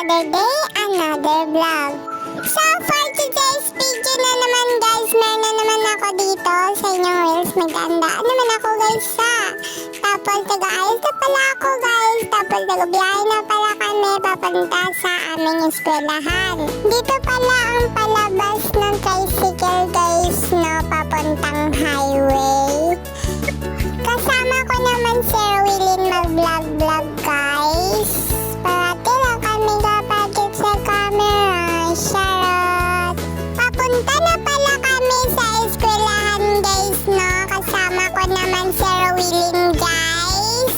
another day, another vlog. So for today's video na naman guys, meron na naman ako dito sa inyong reels. Magandaan naman ako guys sa. Tapos taga-ayos na pala ako guys. Tapos nag-biyahe na pala kami papunta sa aming eskwelahan. Dito pala ang palabas ng tricycle guys, no, papuntang highway. Kasama ko naman si Erwilyn mag-vlog guys. Parati lang kami kapagit sa camera. Charot! Papunta na pala kami sa eskwelahan guys, no? Kasama ko naman si Erwilyn guys.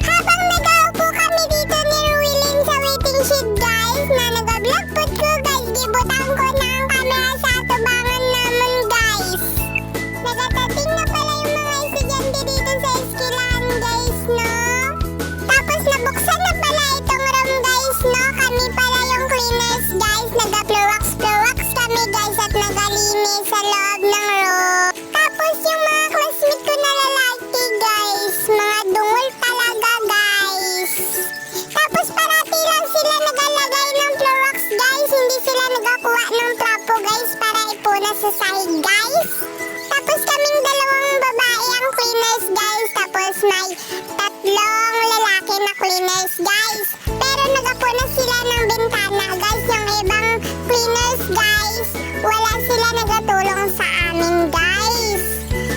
Habang nag-aupo kami dito ni Erwilyn sa waiting shed guys, na nag-vlog po ko guys, gibutan ko na ang camera sa atubangan naman guys. Nagatating na pala yung mga estudyante dito sa eskwelahan guys, no? Tapos nabuksan na pala itong room guys, no? Kami pala yung cleaners guys. Nag-floorwax kami guys at nagalinis sa loob ng room. Tapos yung mga classmate ko na lalaki guys, mga dungol talaga guys. Tapos parati lang sila nagalagay ng floorwax guys. Hindi sila nagakuha ng plapo guys para ipunas sa sahig guys. Tapos kaming dalawang babae ang cleaners guys. Tapos may tatlong lalaki na cleaners guys. Pero nagapunas sila ng bintana guys. Yung ibang cleaners guys, wala sila nagatulong sa amin guys.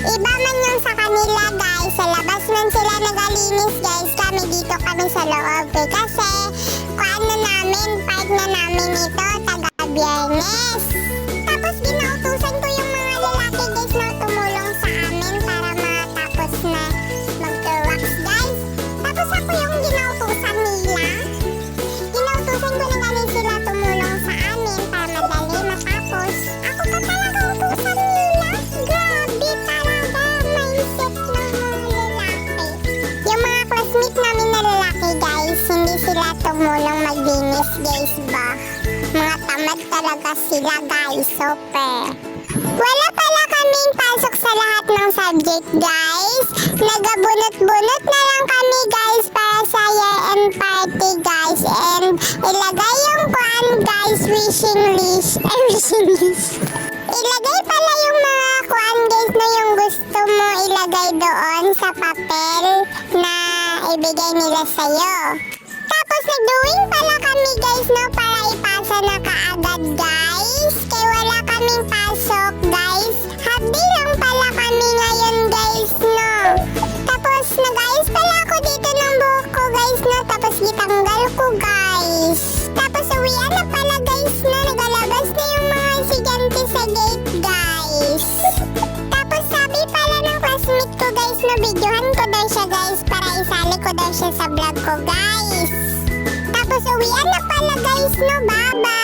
Iba man yung sa kanila guys. Sa labas man sila nagalinis guys. Kami dito kami sa loob eh. Kasi kung ano namin, part na namin ito, taga-biyernes. Tapos ginautusan ko yung mga lalaki guys na tumulong sa amin para matapos na mag-wax guys. Tapos ako yung ginautusan nila. Ginautusan ko na ganin sila tumulong sa amin para madali matapos. Ako pa talaga utusan nila. Grabe talaga mindset ng mga lalaki. Yung mga classmate namin na lalaki guys, hindi sila tumulong maglinis guys ba. Mga tamad talaga sila guys, super. Wala pala kaming pasok sa lahat ng subject guys. Nagabunot-bunot na lang kami guys para sa year-end party guys. And ilagay yung kuan guys, wishing list. Ilagay pala yung mga kuan guys na yung gusto mo ilagay doon sa papel na ibigay nila sa'yo. Tapos nag-drawing pala kami guys, no, para ipasa na kaagad guys. Kaya wala kaming pasok guys. Half day lang pala kami ngayon guys, no. Tapos nag-ayos pala ako dito ng buhok ko guys, no. Tapos gitanggal ko guys. Tapos uwian na pala guys, no. Nagalabas na yung mga estudyante sa gate guys. Tapos sabi pala ng classmate ko guys, no, videohan ko daw siya guys para isali ko daw siya sa vlog ko guys. Tapos uwian na pala guys, no. Bye-bye!